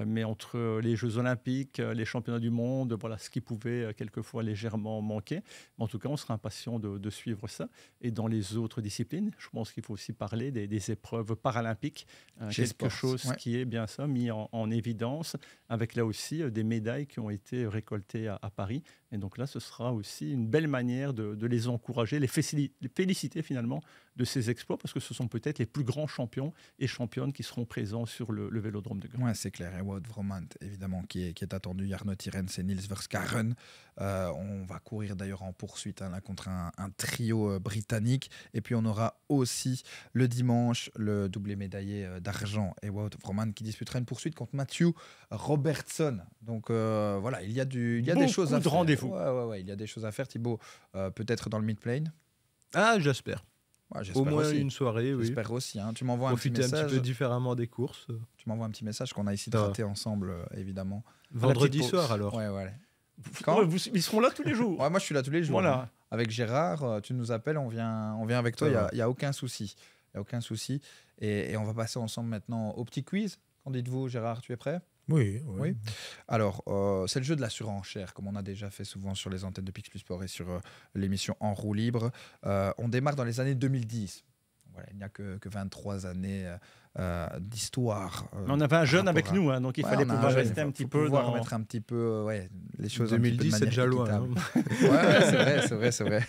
Speaker 3: Mais entre les Jeux Olympiques, les championnats du monde, voilà ce qui pouvait quelquefois légèrement manquer. Mais en tout cas, on sera impatient de suivre ça. Et dans les autres disciplines, je pense qu'il faut aussi parler des épreuves paralympiques. Quelque chose qui est bien ça, mis en évidence, avec là aussi des médailles qui ont été récoltées à Paris. Et donc là, ce sera aussi une belle manière de les encourager, les féliciter finalement de ces exploits, parce que ce sont peut-être les plus grands champions et championnes qui seront présents sur le vélodrome de Gand.
Speaker 1: Oui, c'est clair. Et Wout Vromant, évidemment, qui est attendu. Jarno Tirens et Niels Verskaren. On va courir d'ailleurs en poursuite là, contre un trio britannique. Et puis on aura aussi le dimanche le doublé médaillé d'argent et Wout Vromant qui disputera une poursuite contre Matthew Robertson. Donc voilà, il y a des choses à faire.
Speaker 3: Rendez-vous.
Speaker 1: Ouais, il y a des choses à faire. Thibaut, peut-être dans le mid-plane.
Speaker 4: Ah, j'espère.
Speaker 1: Ouais, j'espère
Speaker 4: au moins
Speaker 1: aussi.
Speaker 4: Une soirée, oui.
Speaker 1: J'espère aussi. Hein. Tu m'envoies un petit
Speaker 4: Profiter
Speaker 1: message.
Speaker 4: un petit peu différemment des courses.
Speaker 1: Tu m'envoies un petit message qu'on a ici traité ensemble, évidemment.
Speaker 4: Vendredi soir, alors.
Speaker 1: Ouais.
Speaker 3: Quand ils seront là tous les jours.
Speaker 1: Ouais, moi, je suis là tous les jours.
Speaker 3: Voilà.
Speaker 1: Hein. Avec Gérard, tu nous appelles, on vient avec toi. Il y a aucun souci. Il y a aucun souci. Et on va passer ensemble maintenant au petit quiz. Qu'en dites-vous, Gérard? Tu es prêt?
Speaker 2: Oui.
Speaker 1: Alors, c'est le jeu de la surenchère, comme on a déjà fait souvent sur les antennes de Pix Plus Sport et sur l'émission En roue libre. On démarre dans les années 2010. voilà, il n'y a que 23 années d'histoire.
Speaker 3: Mais on avait un jeune
Speaker 1: par
Speaker 3: avec
Speaker 1: rapport
Speaker 3: nous, hein, donc il
Speaker 1: Ouais,
Speaker 3: fallait
Speaker 1: on a
Speaker 3: pouvoir
Speaker 1: jeune,
Speaker 3: rester
Speaker 1: il
Speaker 3: un
Speaker 1: faut
Speaker 3: petit peu
Speaker 1: pouvoir
Speaker 3: dans...
Speaker 1: remettre un petit peu les choses un petit peu
Speaker 4: 2010,
Speaker 1: de
Speaker 4: c'est déjà
Speaker 1: manière
Speaker 4: loin.
Speaker 1: équitable. Ouais, c'est vrai.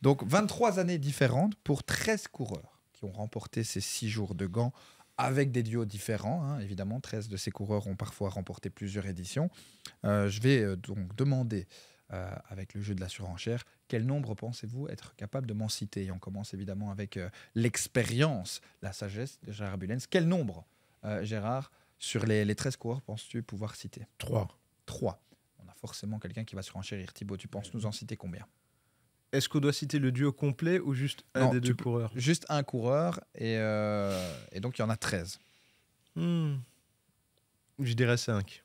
Speaker 1: Donc 23 années différentes pour 13 coureurs qui ont remporté ces 6 jours de Gand avec des duos différents. Hein, évidemment, 13 de ces coureurs ont parfois remporté plusieurs éditions. Je vais donc demander, avec le jeu de la surenchère, quel nombre pensez-vous être capable de m'en citer? Et on commence évidemment avec l'expérience, la sagesse de Gérard Bulens. Quel nombre, Gérard, sur les 13 coureurs, penses-tu pouvoir citer?
Speaker 2: 3.
Speaker 1: 3. On a forcément quelqu'un qui va surenchérir. Thibaut, tu penses nous en citer combien?
Speaker 4: Est-ce qu'on doit citer le duo complet ou juste un
Speaker 1: Non,
Speaker 4: des
Speaker 1: tu
Speaker 4: deux
Speaker 1: peux-
Speaker 4: coureurs?
Speaker 1: Juste un coureur, et donc il y en a 13.
Speaker 4: Je dirais 5.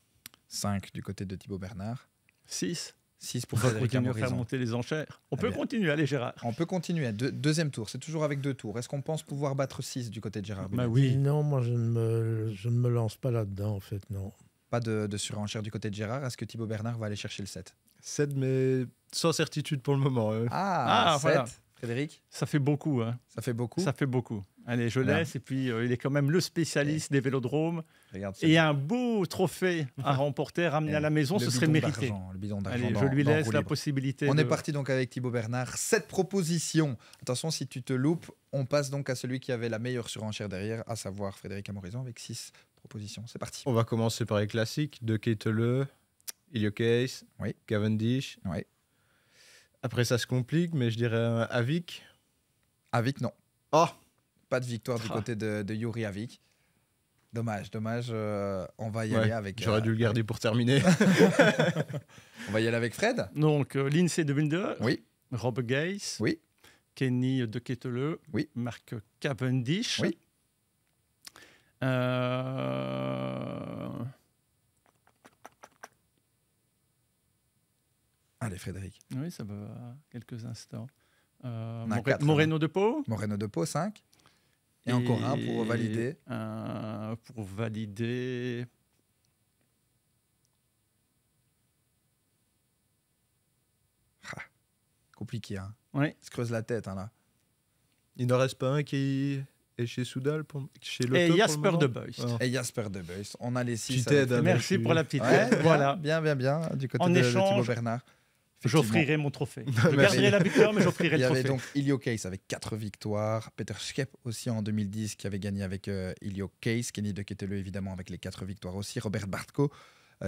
Speaker 1: 5 du côté de Thibaut Bernard,
Speaker 3: 6.
Speaker 1: 6
Speaker 3: On
Speaker 1: pour
Speaker 3: va
Speaker 1: Frédéric
Speaker 3: continuer à faire
Speaker 1: Amorizon.
Speaker 3: monter les enchères. On
Speaker 1: Eh
Speaker 3: peut
Speaker 1: bien.
Speaker 3: continuer, allez Gérard.
Speaker 1: On peut continuer. Deuxième tour, c'est toujours avec 2 tours. Est-ce qu'on pense pouvoir battre 6 du côté de Gérard
Speaker 3: Bah
Speaker 1: Bulens?
Speaker 3: oui.
Speaker 2: Non, moi, je ne me lance pas là-dedans, en fait, non.
Speaker 1: Pas de surenchère du côté de Gérard. Est-ce que Thibaut Bernard va aller chercher le 7?
Speaker 4: 7, mais sans certitude pour le moment.
Speaker 1: Ah, 7.
Speaker 3: voilà.
Speaker 1: Frédéric,
Speaker 3: Ça fait beaucoup, hein.
Speaker 1: ça fait beaucoup.
Speaker 3: Ça fait beaucoup. Allez, je
Speaker 1: Voilà.
Speaker 3: laisse. Et puis, il est quand même le spécialiste des vélodromes.
Speaker 1: Regarde
Speaker 3: Et un beau trophée à remporter, ramener à la maison,
Speaker 1: le
Speaker 3: ce serait
Speaker 1: bidon
Speaker 3: mérité.
Speaker 1: d'argent, le bidon d'argent
Speaker 3: Allez,
Speaker 1: dans-
Speaker 3: je lui
Speaker 1: dans
Speaker 3: laisse
Speaker 1: Roue
Speaker 3: la
Speaker 1: Libre.
Speaker 3: possibilité.
Speaker 1: On
Speaker 3: de-
Speaker 1: est parti donc avec Thibaut Bernard. 7 propositions. Attention, si tu te loupes, on passe donc à celui qui avait la meilleure surenchère derrière, à savoir Frédéric Amorizon avec 6 propositions. C'est parti.
Speaker 4: On va commencer par les classiques. De Ketteleu, Ilio Case,
Speaker 1: Oui.
Speaker 4: Cavendish.
Speaker 1: Oui.
Speaker 4: Après, ça se complique, mais je dirais un Havik.
Speaker 1: Avik, non.
Speaker 4: Oh,
Speaker 1: Pas de victoire du
Speaker 3: Ah.
Speaker 1: côté de Yuri Avik. Dommage. On va y
Speaker 4: ouais,
Speaker 1: aller avec.
Speaker 4: j'aurais dû le garder pour terminer.
Speaker 1: On va y aller avec Fred.
Speaker 3: Donc, Lindsay de Wilder,
Speaker 1: Oui.
Speaker 3: Rob Gays,
Speaker 1: Oui.
Speaker 3: Kenny de Ketteleu,
Speaker 1: Oui.
Speaker 3: Marc Cavendish.
Speaker 1: Oui. Allez, Frédéric.
Speaker 3: Oui, ça va quelques instants.
Speaker 1: a 4,
Speaker 3: Moreno de Pau.
Speaker 1: Moreno de Pau, 5. Et encore un pour valider.
Speaker 3: Pour valider.
Speaker 1: Compliqué, hein.
Speaker 3: Oui.
Speaker 1: Il se creuse la tête, hein, là.
Speaker 4: Il n'en reste pas un qui est chez Soudal, chez Lotto.
Speaker 3: Et
Speaker 4: pour le
Speaker 3: Jasper
Speaker 4: moment
Speaker 3: de Beust.
Speaker 4: Ah.
Speaker 1: Et Jasper de Beust. On a les 6.
Speaker 4: Tu t'aides, hein,
Speaker 3: Merci
Speaker 4: mec,
Speaker 3: pour la petite
Speaker 1: Ouais,
Speaker 3: aide. Voilà.
Speaker 1: Bien, du côté
Speaker 3: En
Speaker 1: de
Speaker 3: échange,
Speaker 1: Thibaut Bernard.
Speaker 3: J'offrirai mon trophée. Je
Speaker 4: Merci.
Speaker 3: garderai la victoire, mais j'offrirai
Speaker 1: Il y
Speaker 3: le
Speaker 1: avait
Speaker 3: trophée.
Speaker 1: donc Ilio Case avec 4 victoires, Peter Schkepp aussi en 2010 qui avait gagné avec Ilio Case, Kenny de Ketteleu évidemment avec les 4 victoires aussi, Robert Bartko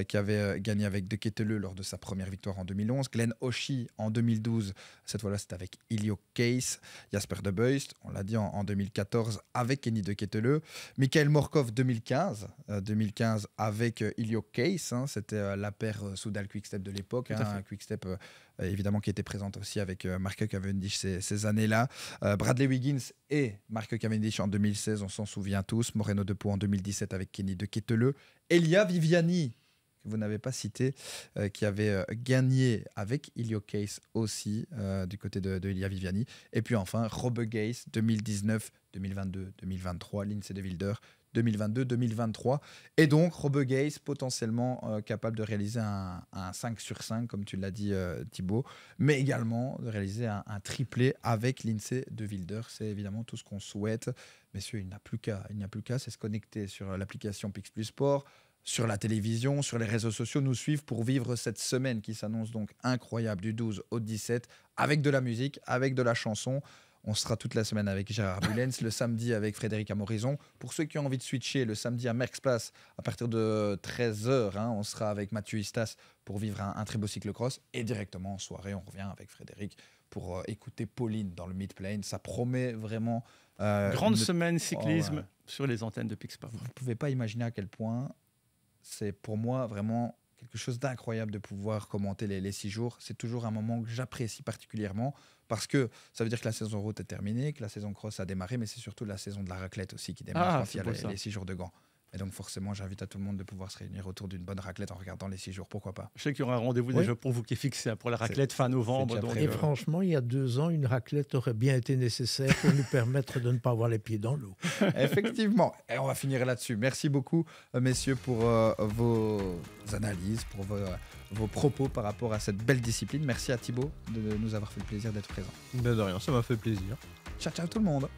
Speaker 1: qui avait gagné avec de Ketteleu lors de sa première victoire en 2011, Glenn Oshie en 2012, cette fois-là c'était avec Ilio Case, Jasper de Beust, on l'a dit en 2014 avec Kenny de Ketteleu, Michael Morkov 2015 avec Ilio Case, hein, c'était la paire Soudal Quickstep de l'époque,
Speaker 3: Tout à fait.
Speaker 1: Quickstep évidemment qui était présente aussi avec Mark Cavendish ces années-là. Bradley Wiggins et Mark Cavendish en 2016, on s'en souvient tous. Moreno de Pau en 2017 avec Kenny de Ketteleu. Elia Viviani, que vous n'avez pas cité, qui avait gagné avec Ilio Case aussi, du côté de Elia Viviani. Et puis enfin, Rob Gays, 2019, 2022, 2023, Lindsay de Wilder, 2022-2023. Et donc, Rob Gays, potentiellement capable de réaliser un 5 sur 5, comme tu l'as dit Thibaut, mais également de réaliser un triplé avec Lindsay de Wilder. C'est évidemment tout ce qu'on souhaite. Messieurs, il n'y a plus qu'à, c'est se connecter sur l'application Pix Plus Sport, sur la télévision, sur les réseaux sociaux, nous suivre pour vivre cette semaine qui s'annonce donc incroyable du 12 au 17, avec de la musique, avec de la chanson. On sera toute la semaine avec Gérard Bulens, le samedi avec Frédéric Amorizon. Pour ceux qui ont envie de switcher, le samedi à Merckx-Place, à partir de 13h, on sera avec Mathieu Istas pour vivre un très beau cyclocross. Et directement en soirée, on revient avec Frédéric pour écouter Pauline dans le Mid-Plane. Ça promet vraiment...
Speaker 3: Grande semaine cyclisme
Speaker 1: ouais.
Speaker 3: sur les antennes de Pixport.
Speaker 1: Vous ne pouvez pas imaginer à quel point c'est pour moi vraiment quelque chose d'incroyable de pouvoir commenter les 6 jours. C'est toujours un moment que j'apprécie particulièrement parce que ça veut dire que la saison route est terminée, que la saison cross a démarré, mais c'est surtout la saison de la raclette aussi qui démarre quand il y a
Speaker 3: c'est beau, ça.
Speaker 1: les 6 jours de Gand. Et donc forcément, j'invite à tout le monde de pouvoir se réunir autour d'une bonne raclette en regardant les 6 jours, pourquoi pas.
Speaker 3: Je sais qu'il y aura un rendez-vous
Speaker 2: Oui.
Speaker 3: déjà pour vous qui est fixé pour la raclette fin novembre.
Speaker 1: déjà
Speaker 3: Donc,
Speaker 1: prévu.
Speaker 2: Et franchement, il y a 2 ans, une raclette aurait bien été nécessaire pour nous permettre de ne pas avoir les pieds dans l'eau.
Speaker 1: Effectivement, et on va finir là-dessus. Merci beaucoup, messieurs, pour vos analyses, pour vos propos par rapport à cette belle discipline. Merci à Thibaut de nous avoir fait le plaisir d'être présent.
Speaker 4: Ben de rien, ça m'a fait plaisir.
Speaker 1: Ciao, ciao tout le monde.